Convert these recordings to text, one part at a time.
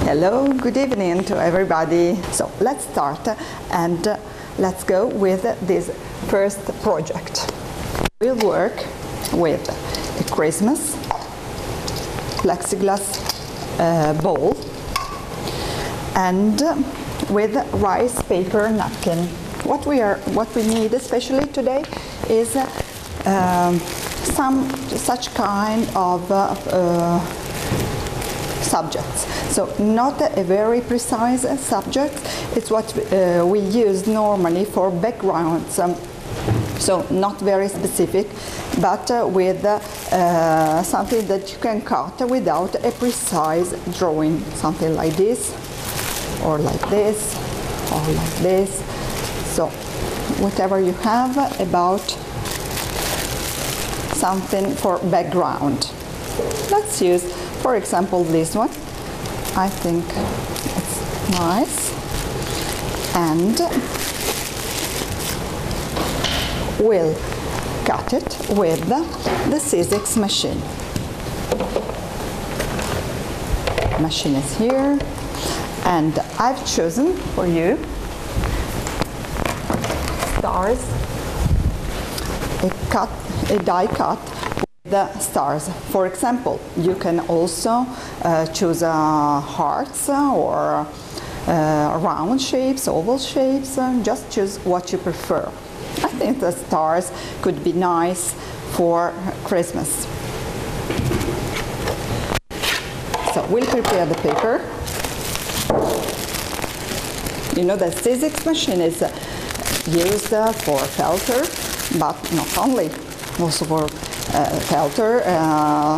Hello, good evening to everybody. So let's start and let's go with this first project. We'll work with a Christmas plexiglass bowl and with rice paper napkin. What we need especially today is some such kind of subjects. So not a very precise subject. It's what we use normally for backgrounds. So not very specific, but with something that you can cut without a precise drawing. Something like this, or like this, or like this. So whatever you have about something for background. Let's use, for example, this one. I think it's nice. And we'll cut it with the scissors machine. Machine is here, and I've chosen for you stars, a die cut with the stars. For example, you can also choose hearts or round shapes, oval shapes. Just choose what you prefer. I think the stars could be nice for Christmas. So we'll prepare the paper. You know, the scissors machine is used for felter, but not only, also for felter,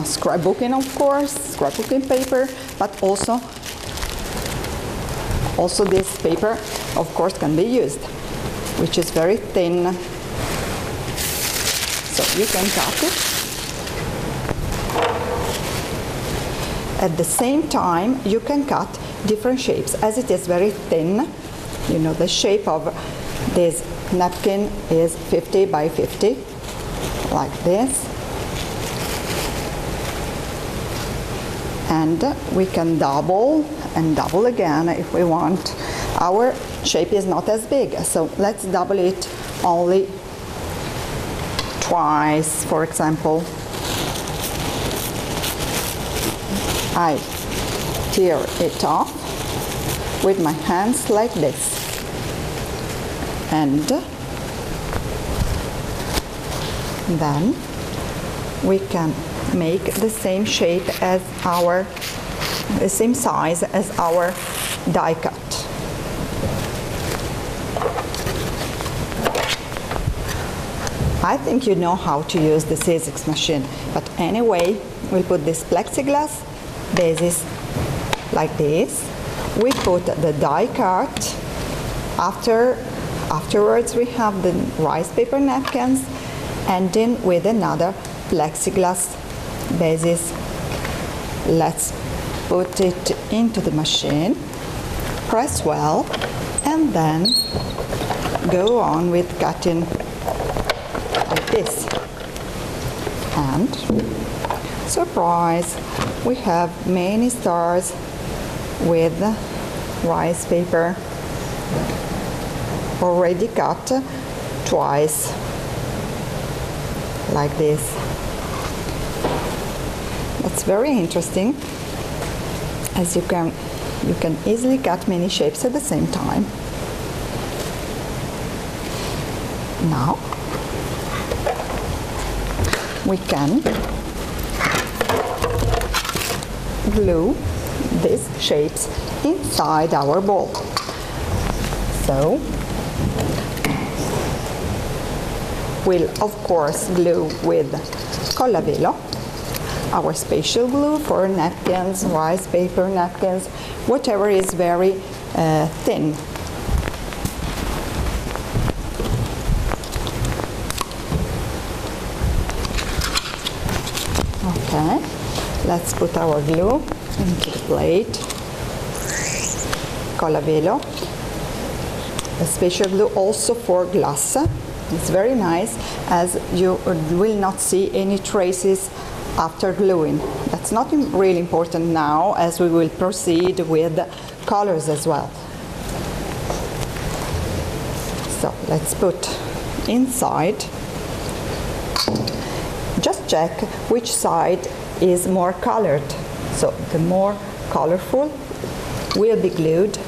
scrapbooking, of course, scrapbooking paper, but also this paper, of course, can be used, which is very thin. So you can cut it. At the same time, you can cut different shapes. As it is very thin, you know, the shape of this napkin is 50 by 50, like this. And we can double and double again if we want. Our shape is not as big, so let's double it only twice, for example. I tear it off with my hands like this. And then we can make the same shape as the same size as our die cut. I think you know how to use the scissors machine, but anyway, we'll put this plexiglass basis like this. We put the die cut. Afterwards, we have the rice paper napkins, and then with another plexiglass basis. Let's put it into the machine, press well, and then go on with cutting like this. And surprise, we have many stars with rice paper already cut twice, like this. It's very interesting, as you can easily cut many shapes at the same time. Now we can glue these shapes inside our bowl. So we'll of course glue with colla velo, our special glue for napkins, rice paper napkins, whatever is very thin. Okay, let's put our glue into the plate. Colla velo, a special glue also for glass. It's very nice, as you will not see any traces after gluing. That's it's not really important now, as we will proceed with colors as well. So let's put inside. Just check which side is more colored. So the more colorful will be glued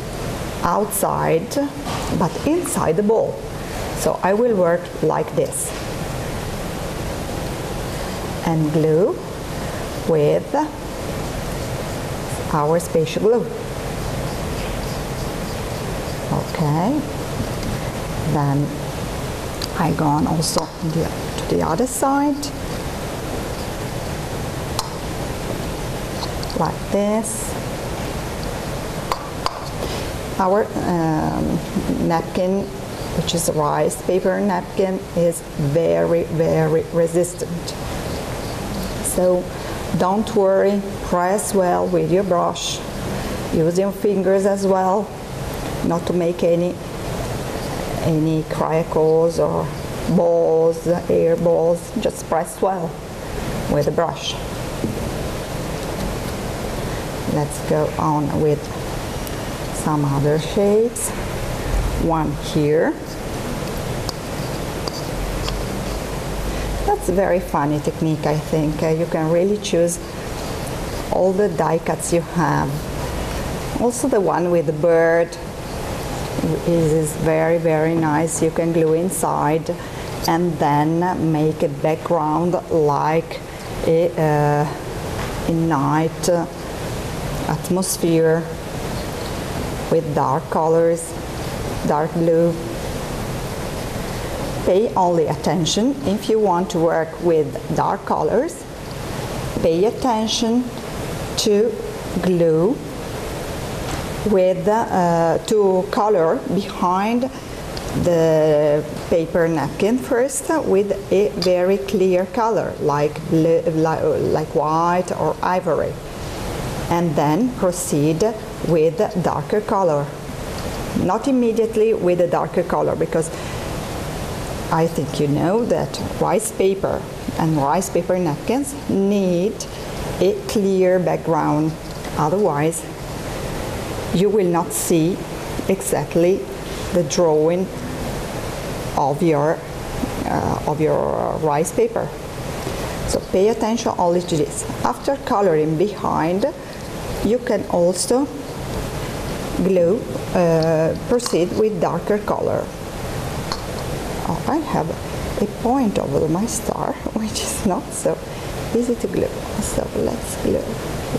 outside, but inside the ball. So I will work like this and glue with our spatial glue. Okay, then I go on also to the other side, like this. Our napkin, which is a rice paper napkin, is very, very resistant. So don't worry, press well with your brush. Use your fingers as well, not to make any crackles or balls, air balls. Just press well with the brush. Let's go on with some other shapes. One here. That's a very funny technique, I think. You can really choose all the die cuts you have. Also the one with the bird is very, very nice. You can glue inside and then make a background like a night atmosphere with dark colors, dark blue. Pay only attention if you want to work with dark colors. Pay attention to glue with to color behind the paper napkin first with a very clear color like blue, like white or ivory, and then proceed with darker color. Not immediately with a darker color, because I think you know that rice paper and rice paper napkins need a clear background, otherwise you will not see exactly the drawing of your rice paper. So pay attention only to this. After coloring behind, you can also glue, proceed with darker color. Oh, I have a point over my star, which is not so easy to glue. So let's glue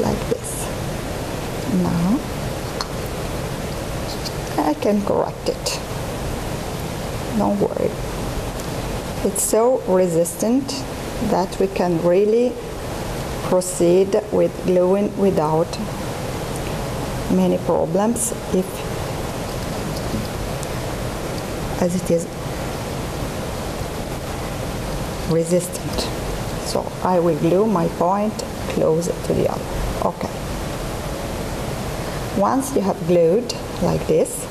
like this. Now I can correct it. Don't worry. It's so resistant that we can really proceed with gluing without many problems, as it is resistant. So I will glue my point closer to the other. Okay. Once you have glued like this,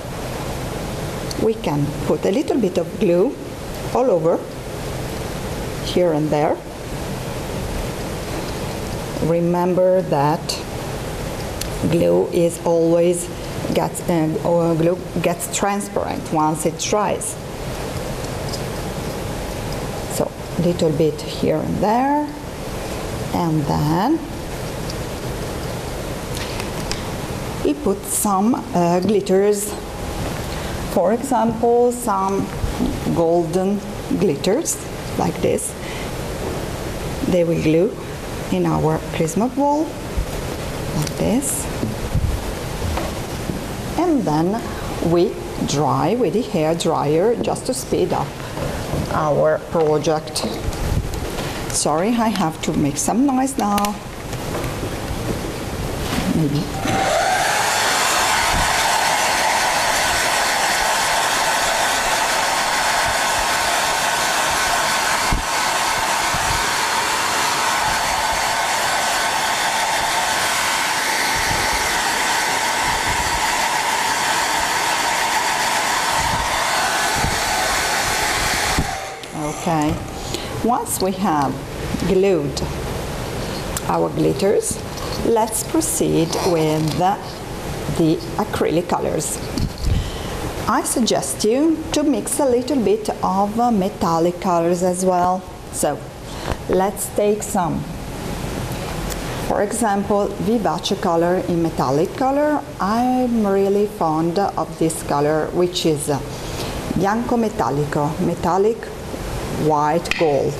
we can put a little bit of glue all over, here and there. Remember that glue is always glue gets transparent once it dries. So little bit here and there, and then we put some glitters. For example, some golden glitters like this. They will glue in our Christmas ball like this, and then we dry with the hair dryer just to speed up our project. Sorry, I have to make some noise now. Maybe. Okay, once we have glued our glitters, let's proceed with the acrylic colors. I suggest you to mix a little bit of metallic colors as well. So let's take some. For example, Vivace color in metallic color. I'm really fond of this color, which is Bianco Metallico, metallic white gold,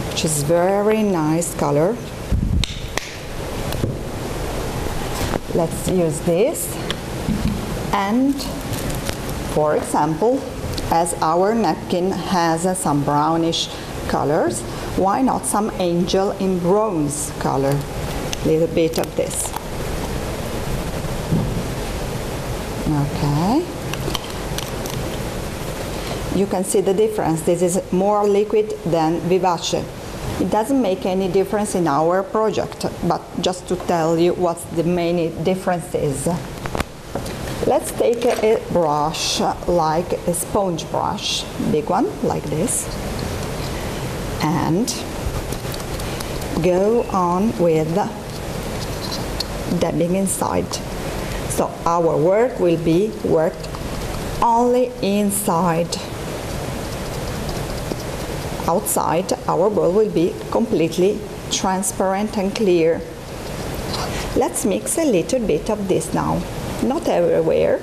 which is very nice color. Let's use this. And for example, as our napkin has some brownish colors, why not some angel in bronze color? A little bit of this. Okay. You can see the difference. This is more liquid than Vivace. It doesn't make any difference in our project, but just to tell you what the main difference is. Let's take a brush, like a sponge brush, big one, like this, and go on with dabbing inside. So our work will be worked only inside. Outside, our bowl will be completely transparent and clear. Let's mix a little bit of this now. Not everywhere,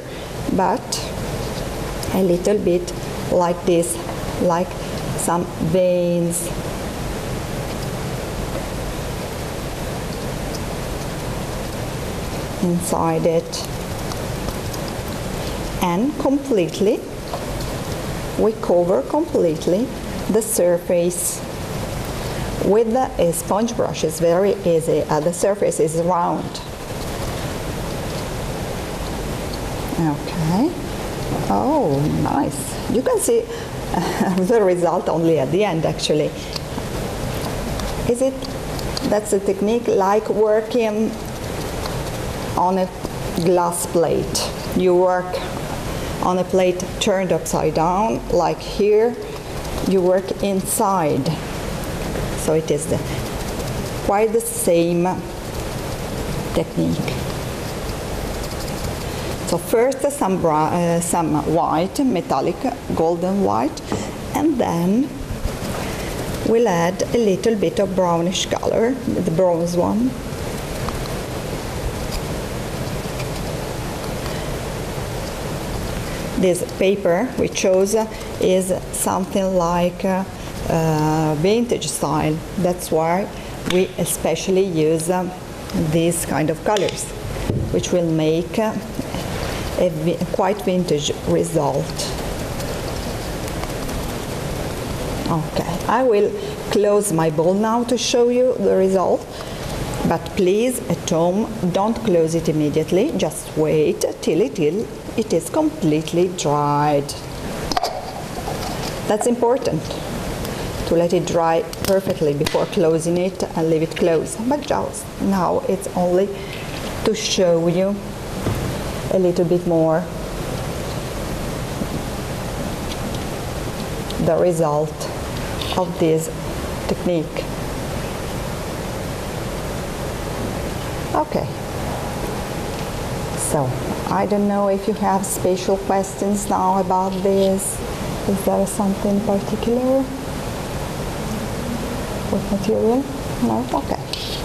but a little bit like this, like some veins. Inside it. And completely, we cover completely the surface with a sponge brush. Is very easy. The surface is round. Okay. Oh, nice. You can see the result only at the end, actually. Is it? That's a technique like working on a glass plate. You work on a plate turned upside down, like here. You work inside. So it is quite the same technique. So first some white, metallic, golden white, and then we'll add a little bit of brownish color, the bronze one. This paper we chose is something like vintage style. That's why we especially use these kind of colors, which will make a quite vintage result. Okay, I will close my bowl now to show you the result, but please at home don't close it immediately, just wait till it is completely dried. That's important, to let it dry perfectly before closing it and leave it closed. But just now it's only to show you a little bit more the result of this technique. Okay, so I don't know if you have special questions now about this. Is there something particular with material? No? Okay,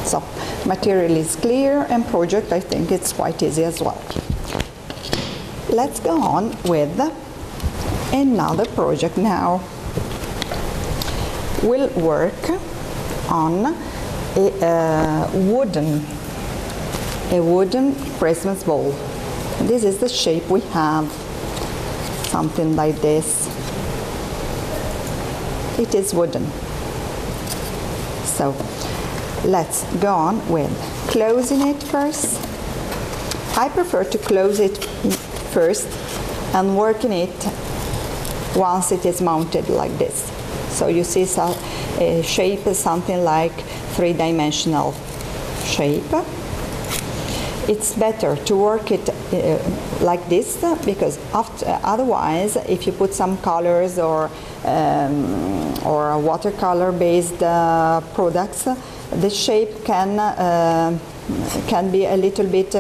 so material is clear, and project I think it's quite easy as well. Let's go on with another project now. We'll work on a wooden Christmas bowl. This is the shape we have, something like this. It is wooden. So let's go on with closing it first. I prefer to close it first and working it once it is mounted like this. So you see a shape is something like three-dimensional shape. It's better to work it like this because otherwise if you put some colors or watercolor based products, the shape can be a little bit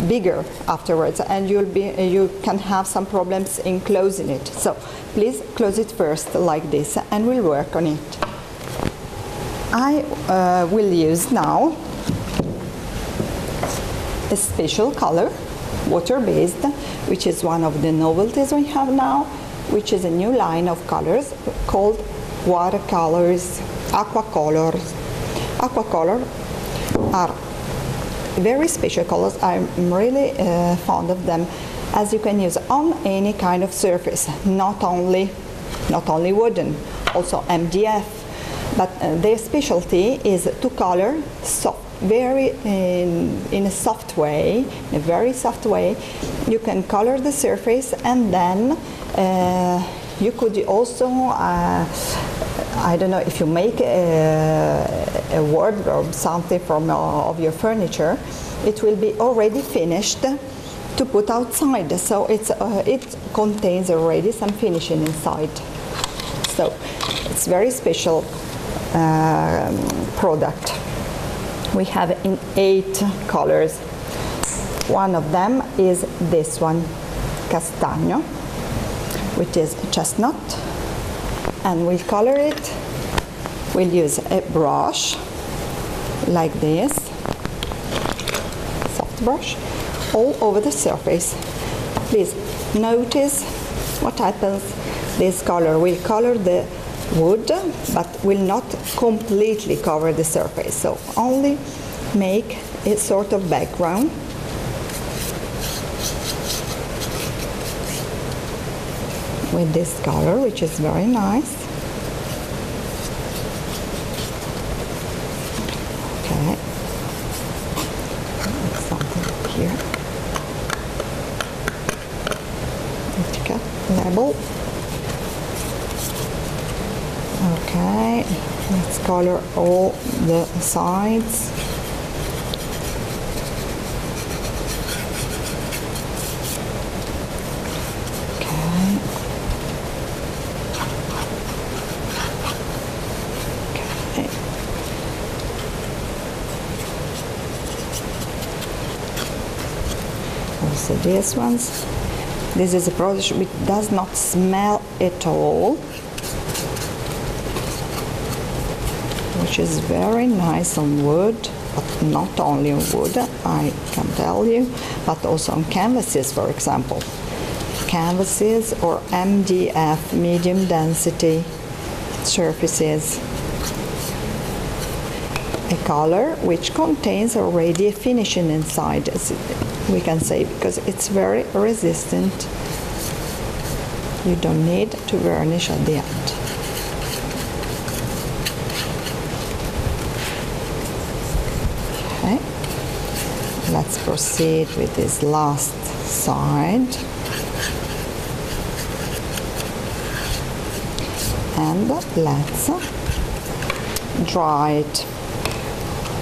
bigger afterwards, and you can have some problems in closing it. So please close it first like this, and we'll work on it. I will use now a special color, water-based, which is one of the novelties we have now, which is a new line of colors called watercolors, aquacolors. Aquacolor are very special colors. I'm really fond of them, as you can use on any kind of surface, not only wooden, also MDF. But their specialty is to color very in a soft way, in a very soft way. You can color the surface, and then you could also, I don't know, if you make a wardrobe, something from of your furniture, it will be already finished to put outside. So it contains already some finishing inside. So it's very special product. We have in 8 colors. One of them is this one, castagno, which is chestnut, and we'll color it. We'll use a brush like this, soft brush, all over the surface. Please notice what happens. This color will color the wood, but will not completely cover the surface, so only make a sort of background. With this color, which is very nice. Okay, something here. Let's cut label. Okay, let's color all the sides. Okay. Okay. Also these ones. This is a product which does not smell at all, which is very nice on wood, but not only on wood, I can tell you, but also on canvases, for example. Canvases or MDF, medium density surfaces. A color which contains already a finishing inside, as we can say, because it's very resistant. You don't need to varnish at the end. Okay, let's proceed with this last side. And let's dry it.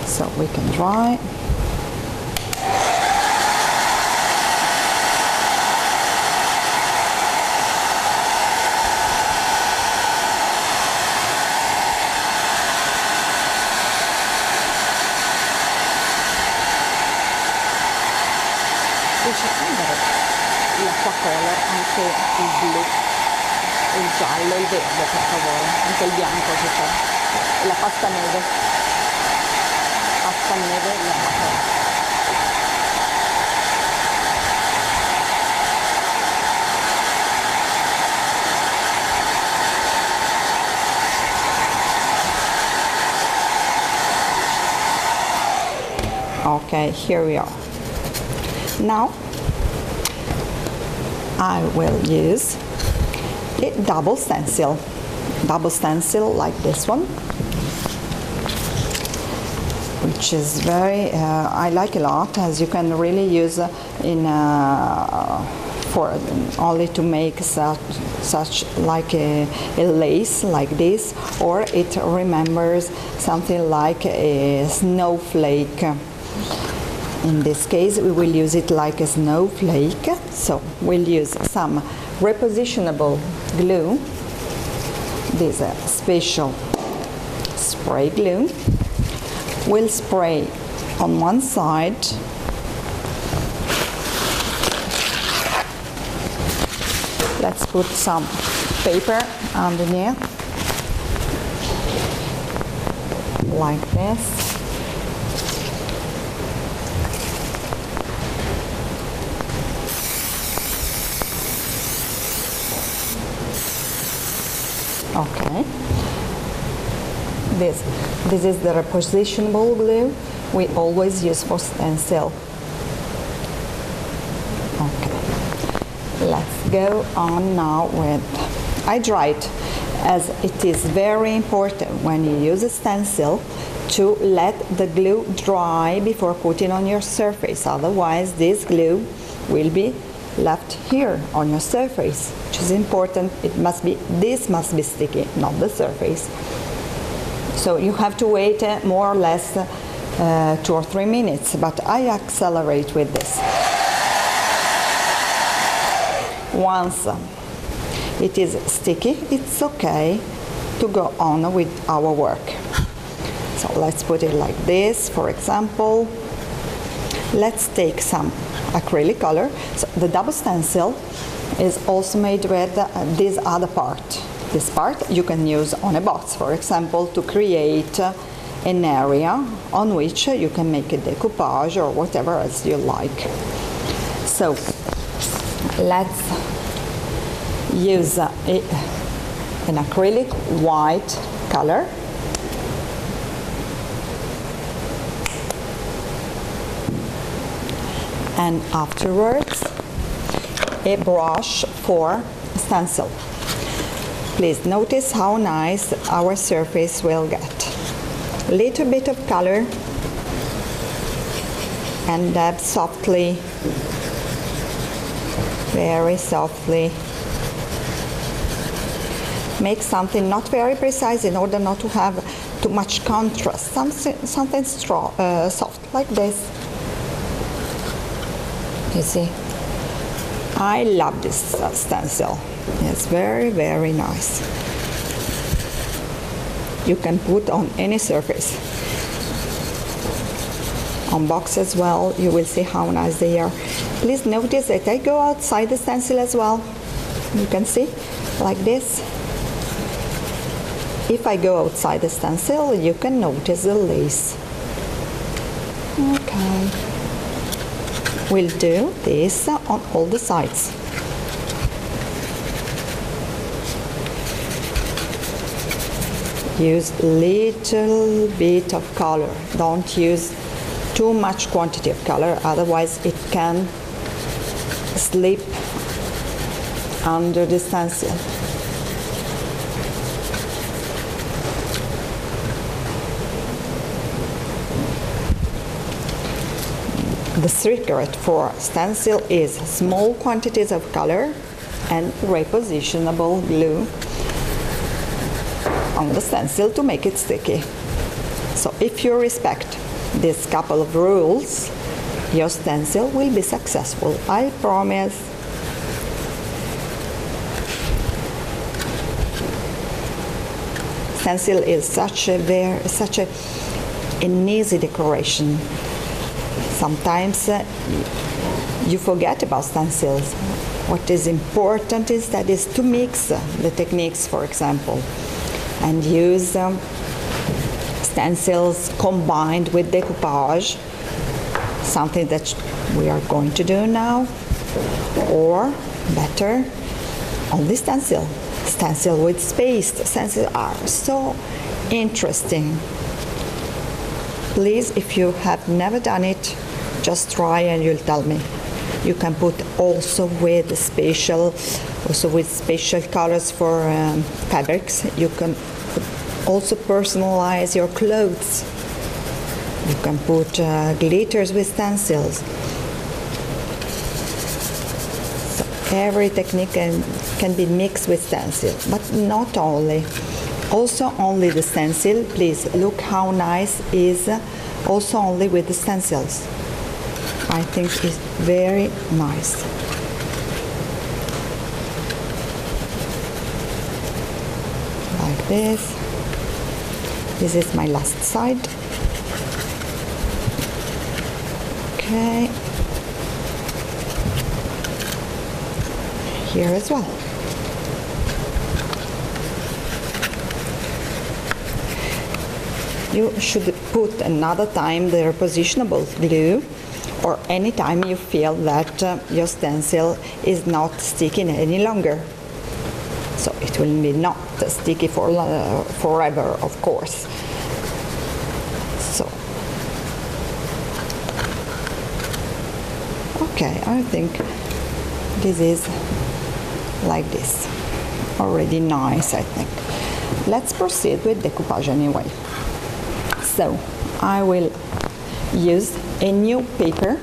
So we can dry. Riesce a prendere l'acquacolor, anche il blu, il giallo, il verde, per favore, anche il bianco se c'è, la pasta neve, l'acquacolor. Okay, here we are. Now I will use a double stencil like this one, which is very I like a lot, as you can really use in for only to make such like a lace like this, or it remembers something like a snowflake. In this case, we will use it like a snowflake. So we'll use some repositionable glue. This special spray glue. We'll spray on one side. Let's put some paper underneath, like this. Okay. This is the repositionable glue we always use for stencil. Okay. Let's go on now with hydrate, as it is very important when you use a stencil to let the glue dry before putting on your surface. Otherwise, this glue will be left here on your surface, which is important. This must be sticky, not the surface. So you have to wait more or less 2 or 3 minutes, but I accelerate with this. Once it is sticky, it's okay to go on with our work. So let's put it like this, for example. Let's take some acrylic color. So the double stencil is also made with this other part. This part you can use on a box, for example, to create an area on which you can make a decoupage or whatever else you like. So let's use an acrylic white color. And afterwards, a brush for stencil. Please notice how nice our surface will get. Little bit of color and dab softly, very softly. Make something not very precise in order not to have too much contrast. Something soft like this. You see, I love this stencil. It's very, very nice. You can put on any surface. On box as well, you will see how nice they are. Please notice that I go outside the stencil as well. You can see, like this. If I go outside the stencil, you can notice the lace. Okay. We'll do this on all the sides. Use little bit of color. Don't use too much quantity of color, otherwise it can slip under the stencil. The secret for stencil is small quantities of color and repositionable glue on the stencil to make it sticky. So if you respect this couple of rules, your stencil will be successful, I promise. Stencil is such an easy decoration. Sometimes you forget about stencils. What is important is to mix the techniques, for example, and use stencils combined with decoupage, something that we are going to do now, or better, only stencil. Stencil with spaced stencils are so interesting. Please, if you have never done it, just try and you'll tell me. You can put also with spatial colors for fabrics. You can also personalize your clothes. You can put glitters with stencils. So every technique can be mixed with stencil, but not only. Also only the stencil. Please look how nice is also only with the stencils. I think it's very nice. Like this. This is my last side. Okay. Here as well. You should put another time the repositionable glue, or any time you feel that your stencil is not sticking any longer. So it will be not sticky for forever, of course. So, okay, I think this is like this. Already nice, I think. Let's proceed with decoupage anyway. So, I will use a new paper,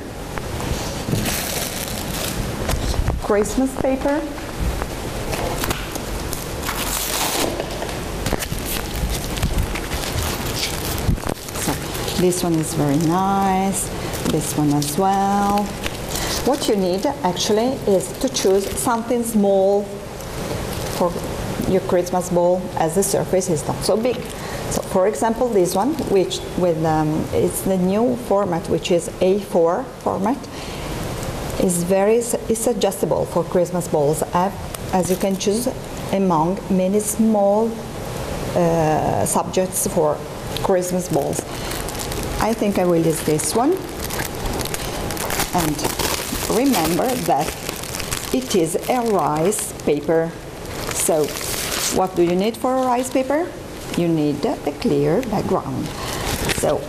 Christmas paper. So, this one is very nice, this one as well. What you need actually is to choose something small for your Christmas ball, as the surface is not so big. So, for example, this one, which it's the new format, which is A4 format, is adjustable for Christmas balls, as you can choose among many small subjects for Christmas balls. I think I will use this one, and remember that it is a rice paper. So, what do you need for a rice paper? You need a clear background. So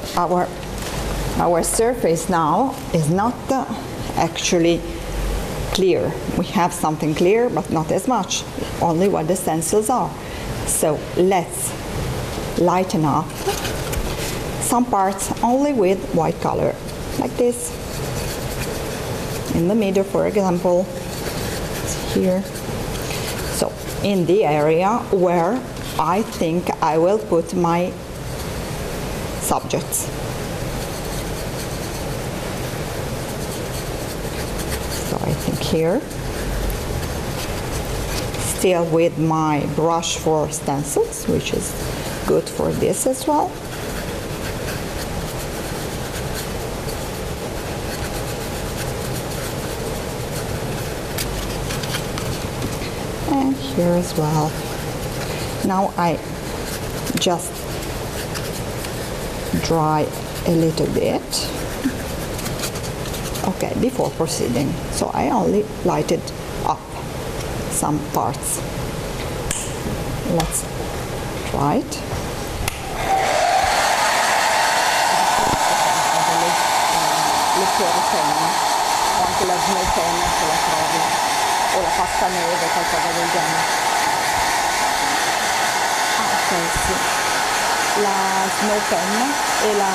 our surface now is not actually clear. We have something clear, but not as much, only what the stencils are. So let's lighten up some parts only with white color, like this. In the middle, for example, here. So in the area where I think I will put my subjects. So I think here, still with my brush for stencils, which is good for this as well. And here as well. Now I just dry a little bit, okay, before proceeding. So I only lighted up some parts. Let's try it. Anche la snow pen se la trovi, o la pasta neve, qualcosa del genere. Sì. La snow pen e la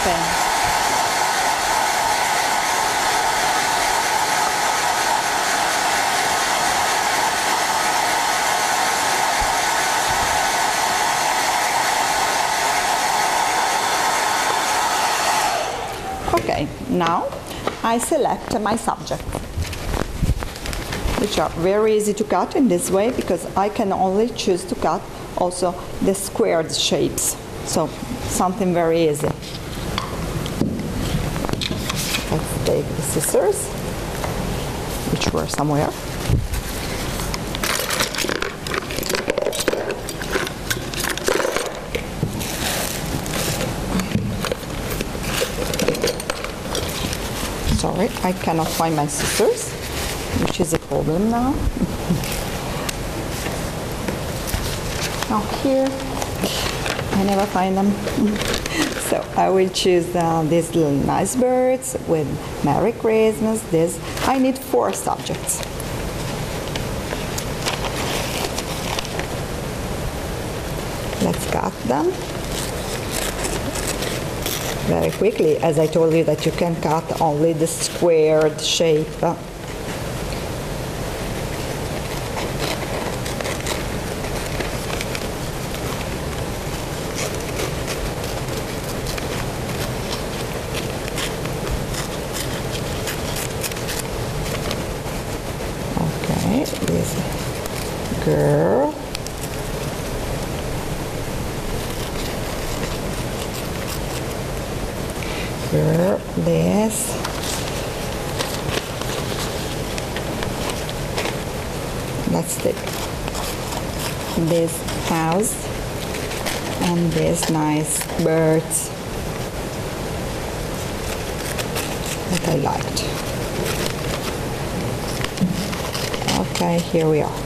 pen. Okay, now I select my subject, which are very easy to cut in this way because I can only choose to cut also the squared shapes. So something very easy. Let's take the scissors, which were somewhere. Sorry, I cannot find my scissors, which is a problem now. Now here, I never find them. So I will choose these little nice birds with Merry Christmas. This, I need 4 subjects. Let's cut them very quickly, as I told you that you can cut only the squared shape. Okay, this girl. girl, this. Let's take this house and these nice birds that I liked. Okay, here we are.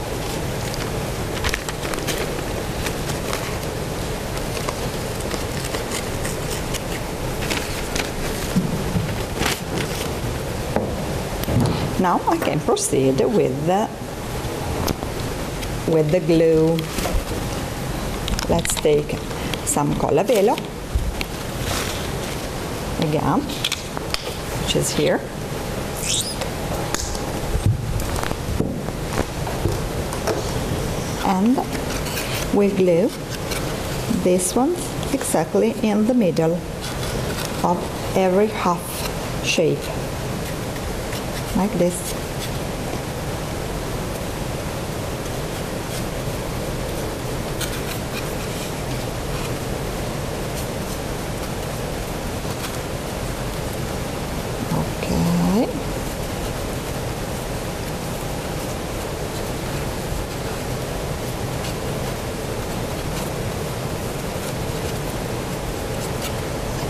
Now I can proceed with the glue. Let's take some colla velo again, which is here. And we glue this one exactly in the middle of every half shape, like this.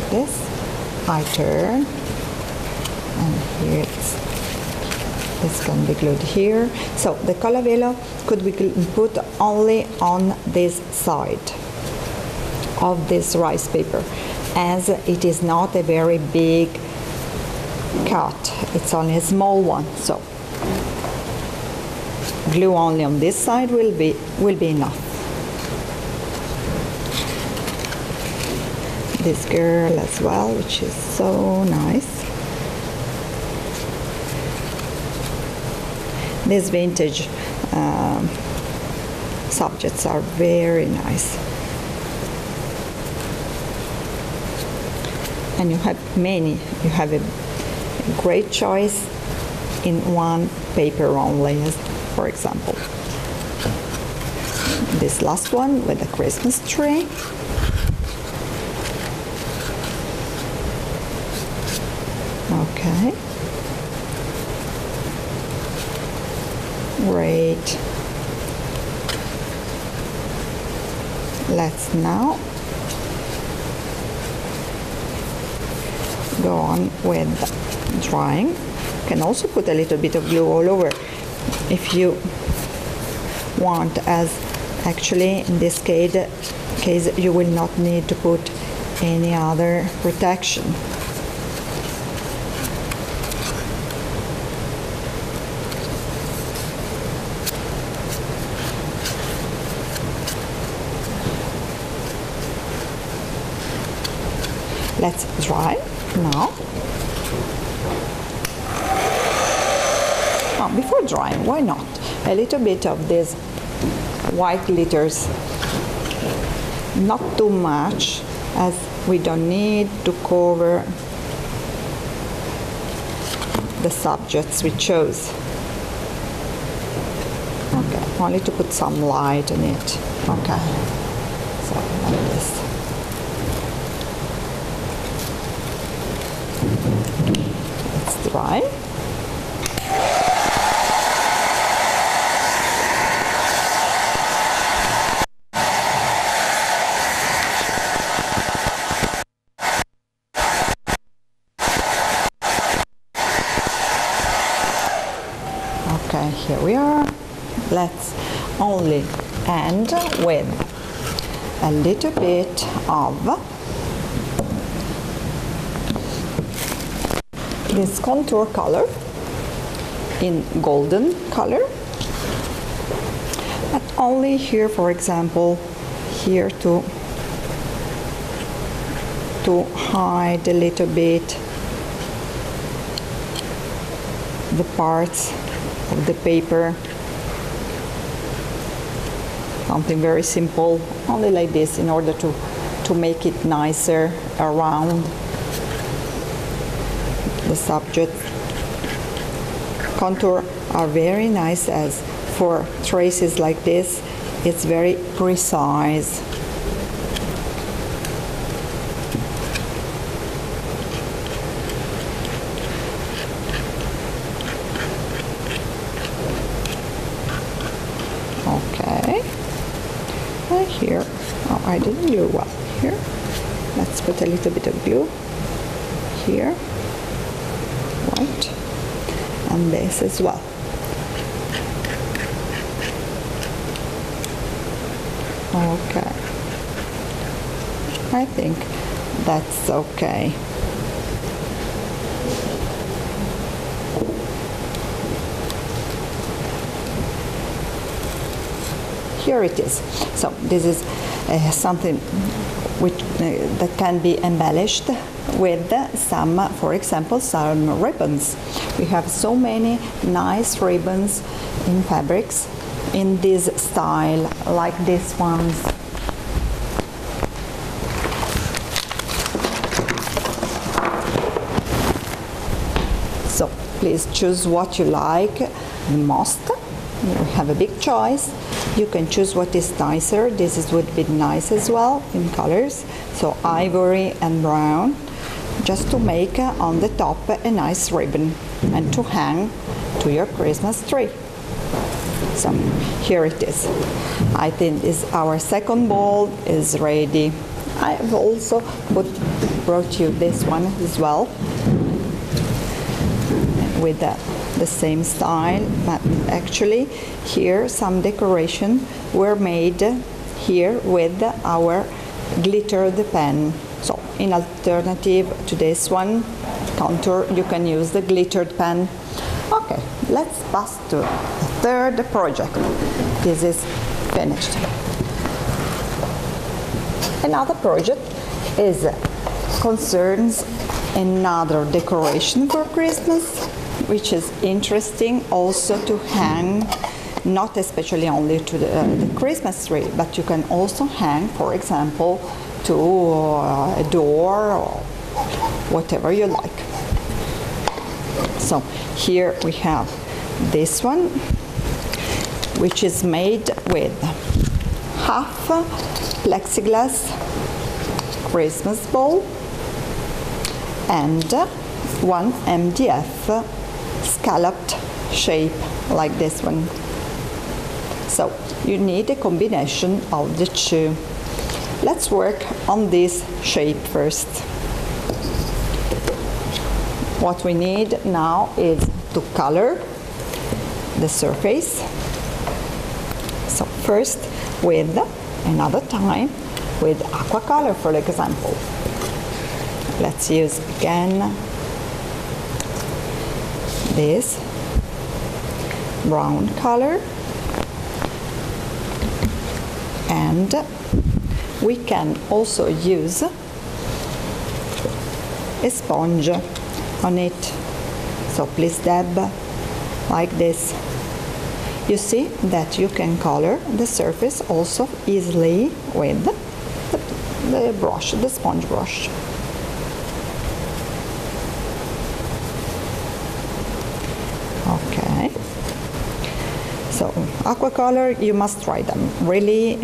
This I turn, and here this can be glued here. So the colla velo could be put only on this side of this rice paper, as it is not a very big cut, it's only a small one. So glue only on this side will be enough. This girl as well, which is so nice. These vintage subjects are very nice. And you have many. You have a great choice in one paper only, as for example. This last one with the Christmas tree. Okay. Great. Let's now go on with drying. You can also put a little bit of glue all over if you want, as actually in this case you will not need to put any other protection. Let's dry now. Oh, before drying, why not? A little bit of this white glitters. Not too much, as we don't need to cover the subjects we chose. Okay, only to put some light in it. Okay, so like this. Let's dry. Okay, here we are. Let's only end with a little bit of this contour color in golden color, but only here, for example, here to hide a little bit the parts of the paper. Something very simple, only like this, in order to make it nicer around the subject. Contour are very nice, as for traces like this, it's very precise. I didn't do well here. Let's put a little bit of glue here, right, and this as well. Okay, I think that's okay. Here it is. So this is something which that can be embellished with some, for example, some ribbons. We have so many nice ribbons in fabrics in this style, like these ones. So please choose what you like the most. You have a big choice. You can choose what is nicer. This would be nice as well in colors. So ivory and brown, just to make on the top a nice ribbon and to hang to your Christmas tree. So here it is. I think our second ball is ready. I have also brought you this one as well with the same style, but actually here some decoration were made here with our glittered pen. So in alternative to this one contour, you can use the glittered pen. Okay, let's pass to the third project. This is finished. Another project concerns another decoration for Christmas, which is interesting also to hang, not especially only to the Christmas tree, but you can also hang, for example, to a door or whatever you like. So here we have this one, which is made with half plexiglass Christmas ball and one MDF scalloped shape like this one. So you need a combination of the two. Let's work on this shape first. What we need now is to color the surface. So first with another time with aqua color, for example. Let's use again this brown color, and we can also use a sponge on it. So please dab like this. You see that you can color the surface also easily with the brush, the sponge brush. Okay. So aqua color, you must try them. Really,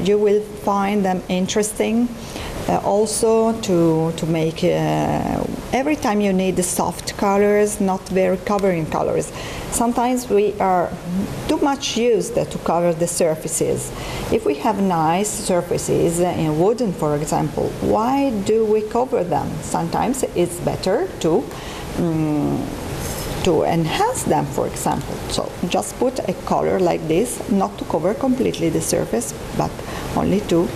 you will find them interesting. Also to make every time you need the soft colors, not very covering colors. Sometimes we are too much used to cover the surfaces. If we have nice surfaces in wooden, for example, why do we cover them? Sometimes it's better to enhance them, for example. So just put a color like this, not to cover completely the surface, but only to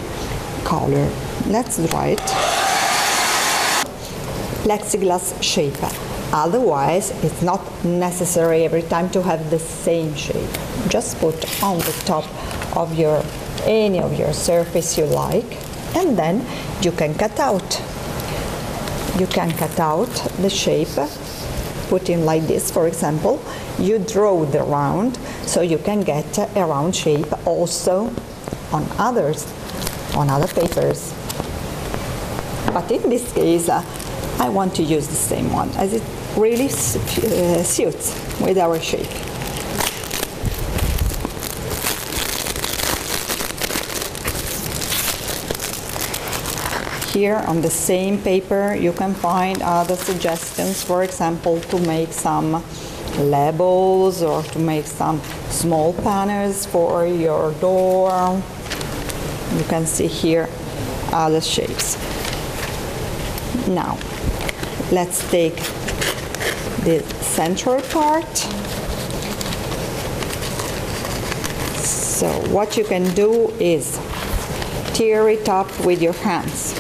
color. Let's draw it. Plexiglass shape. Otherwise, it's not necessary every time to have the same shape. Just put on the top of any of your surface you like, and then you can cut out. You can cut out the shape. Put in like this, for example. You draw the round, so you can get a round shape also on other papers. But in this case, I want to use the same one, as it really suits with our shape. Here on the same paper you can find other suggestions, for example, to make some labels or to make some small panels for your door. You can see here other shapes. Now, let's take the central part. So what you can do is tear it up with your hands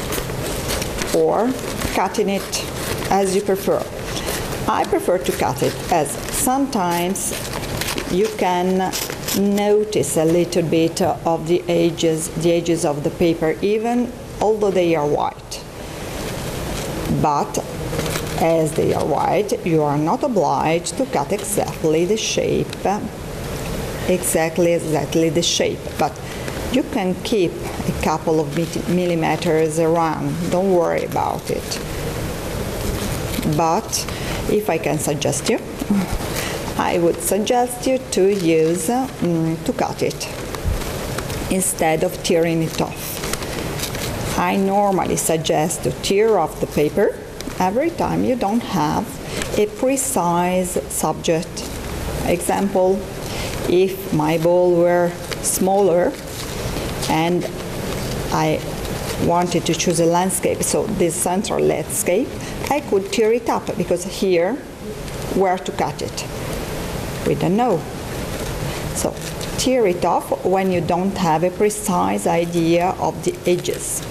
or cutting it as you prefer. I prefer to cut it, as sometimes you can notice a little bit of the edges of the paper, even although they are white. But as they are white, you are not obliged to cut exactly the shape, exactly the shape. But you can keep a couple of millimeters around. Don't worry about it. But if I can suggest you, I would suggest you to use, to cut it instead of tearing it off. I normally suggest to tear off the paper every time you don't have a precise subject. Example, if my ball were smaller and I wanted to choose a landscape, so this central landscape, I could tear it up, because here, where to cut it? We don't know. So tear it off when you don't have a precise idea of the edges.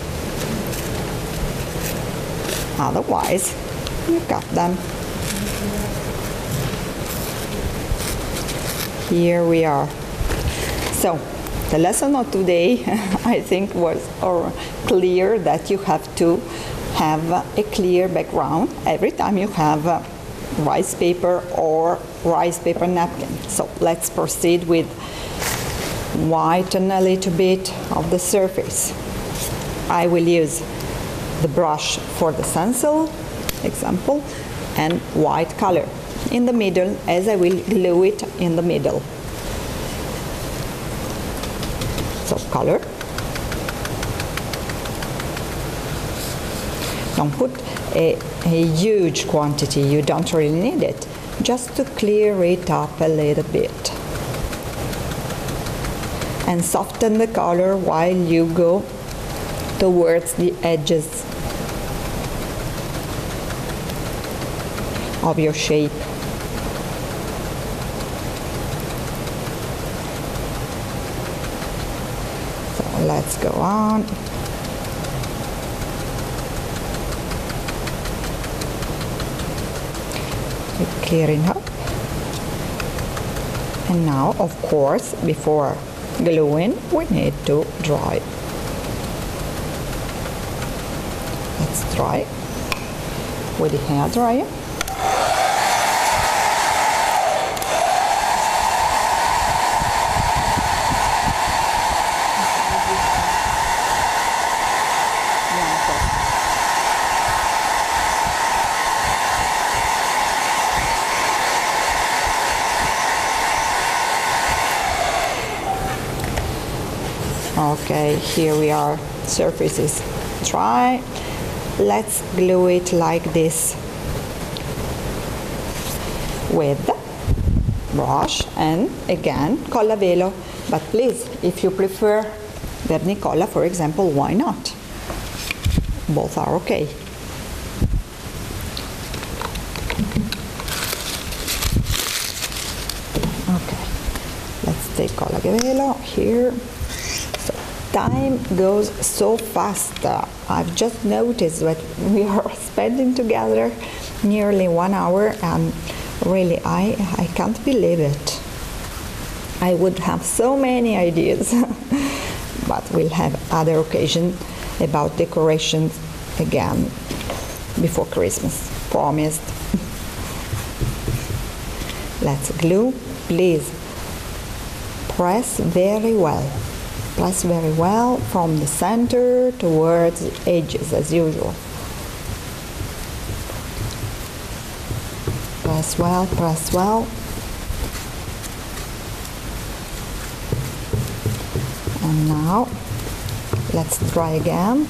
Otherwise, you cut them. Here we are. So the lesson of today, I think, was clear that you have to have a clear background every time you have rice paper or rice paper napkin. So let's proceed with whiten a little bit of the surface. I will use the brush for the stencil example and white color in the middle, as I will glue it in the middle. So color. Don't put a huge quantity, you don't really need it, just to clear it up a little bit. And soften the color while you go towards the edges of your shape. So let's go on. Clearing up. And now, of course, before gluing, we need to dry. Let's dry with the hair dryer. Okay, here we are, surface is dry. Let's glue it like this with brush and again colla velo. But please, if you prefer vernicola, for example, why not? Both are okay. Okay, let's take colla velo here. Time goes so fast. I've just noticed that we are spending together nearly 1 hour, and really I can't believe it. I would have so many ideas, but we'll have other occasions about decorations again before Christmas, promised. Let's glue. Please press very well. Press very well from the center towards the edges as usual. Press well, press well. And now let's try again.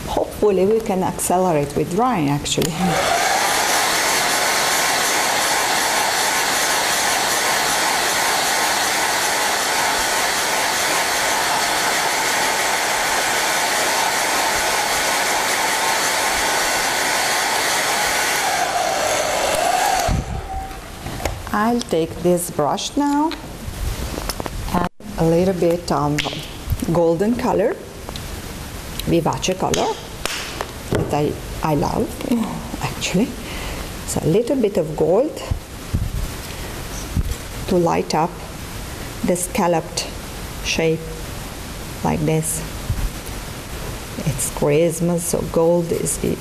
Hopefully we can accelerate with drying actually. I'll take this brush now and a little bit of golden color, vivace color, that I love actually. So a little bit of gold to light up the scalloped shape like this. It's Christmas, so gold is the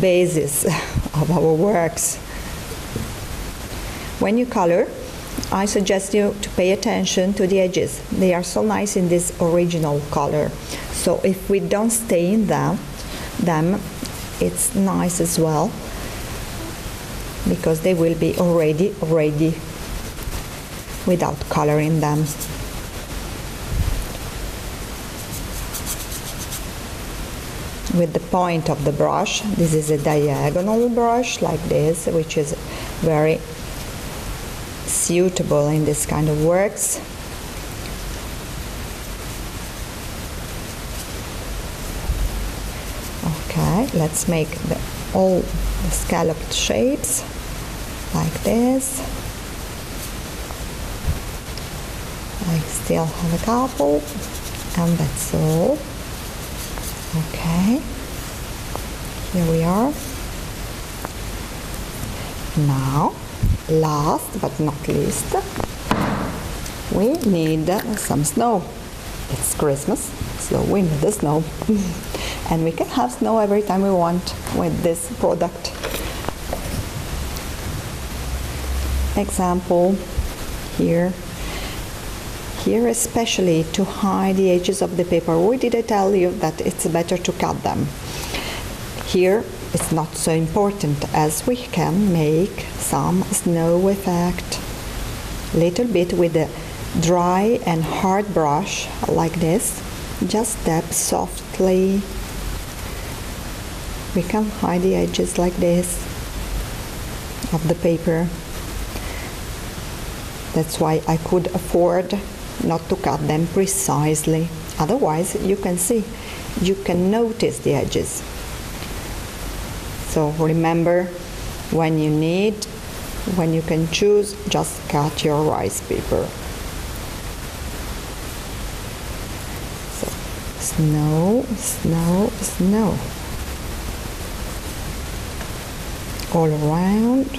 basis of our works. When you color, I suggest you to pay attention to the edges. They are so nice in this original color. So if we don't stain them, it's nice as well, because they will be already ready without coloring them. With the point of the brush, this is a diagonal brush like this, which is very suitable in this kind of works. Okay, let's make all the scalloped shapes like this. I still have a couple, and that's all. Okay, here we are. Now, last but not least, we need some snow. It's Christmas, so we need the snow. And we can have snow every time we want with this product. Example here. Here especially to hide the edges of the paper. Why did I tell you that it's better to cut them? Here it's not so important, as we can make some snow effect. Little bit with a dry and hard brush like this. Just tap softly. We can hide the edges like this of the paper. That's why I could afford not to cut them precisely. Otherwise, you can see, you can notice the edges. So remember, when you need, when you can choose, just cut your rice paper. So, snow, snow, snow. All around.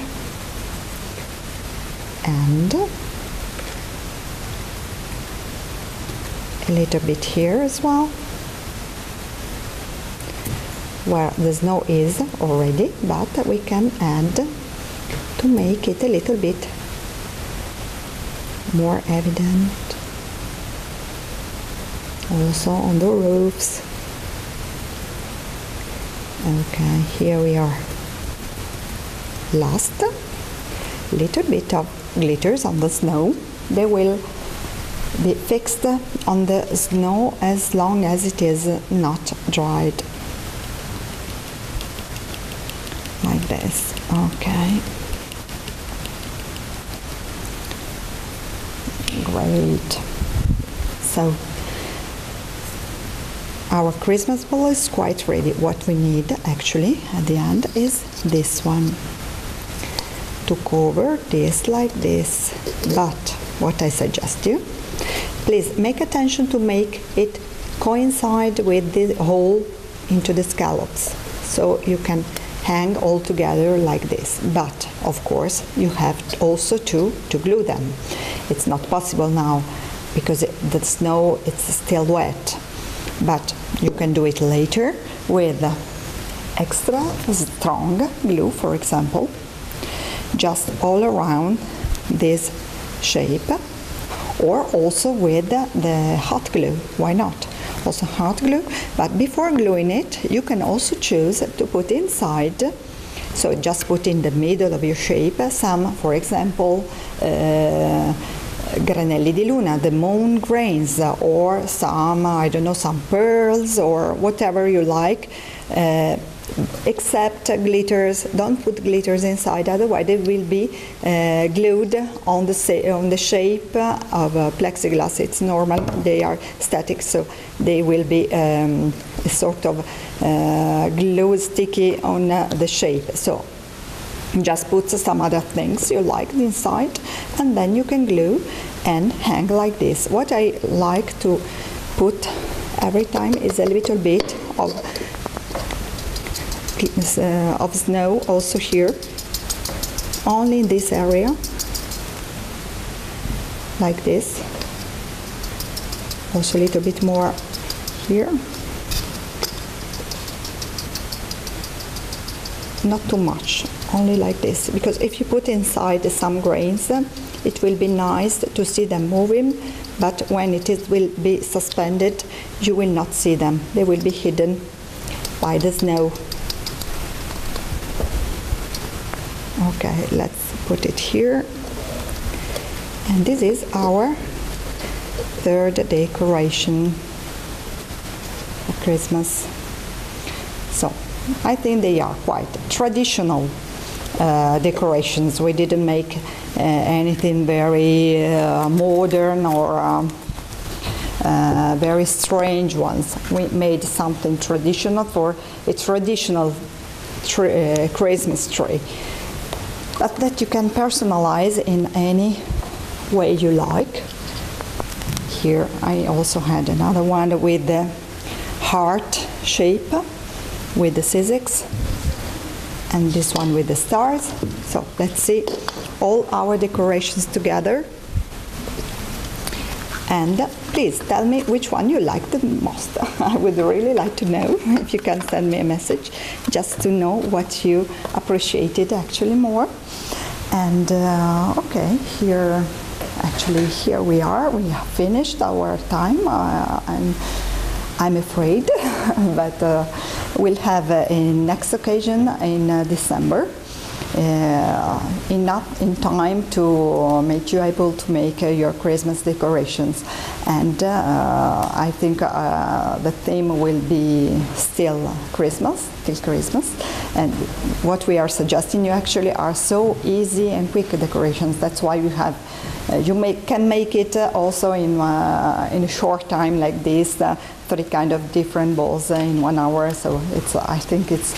And a little bit here as well, where the snow is already, but we can add to make it a little bit more evident. Also on the roofs. Okay, here we are. Last, little bit of glitters on the snow. They will be fixed on the snow as long as it is not dried. Like this. Okay. Great. So our Christmas ball is quite ready. What we need actually at the end is this one, to cover this like this. But what I suggest you, please make attention to make it coincide with the hole into the scallops, so you can hang all together like this. But of course you have also to glue them. It's not possible now because the snow is still wet, but you can do it later with extra strong glue, for example, just all around this shape, or also with the hot glue. Why not? Also hot glue, but before gluing it, you can also choose to put inside, so just put in the middle of your shape some, for example, granelli di luna, the moon grains, or some, I don't know, some pearls or whatever you like, except glitters. Don't put glitters inside, otherwise they will be glued on the shape of plexiglass. It's normal, they are static, so they will be sort of glue sticky on the shape. So Just put some other things you like inside, and then you can glue and hang like this. What I like to put every time is a little bit of snow also here, only in this area, like this. Also a little bit more here. Not too much, only like this, because if you put inside some grains, it will be nice to see them moving, but when will be suspended, you will not see them. They will be hidden by the snow. Okay, let's put it here. And this is our third decoration for Christmas. So I think they are quite traditional decorations. We didn't make anything very modern or very strange ones. We made something traditional for a traditional Christmas tree, but that you can personalize in any way you like. Here I also had another one with the heart shape with the scissors, and this one with the stars. So let's see all our decorations together, and please tell me which one you like the most. I would really like to know. If you can send me a message just to know what you appreciated actually more. And okay, here we are. We have finished our time. I'm afraid, but we'll have a next occasion in December, enough in time to make you able to make your Christmas decorations. And I think the theme will be still Christmas, and what we are suggesting you actually are so easy and quick decorations. That's why you have can make it also in a short time like this, 3 kind of different balls in 1 hour. So I think it's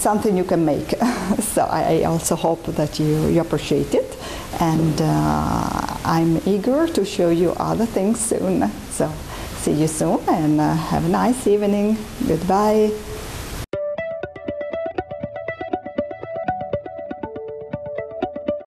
something you can make. So I also hope that you appreciate it, and I'm eager to show you other things soon. So see you soon, and have a nice evening. Goodbye.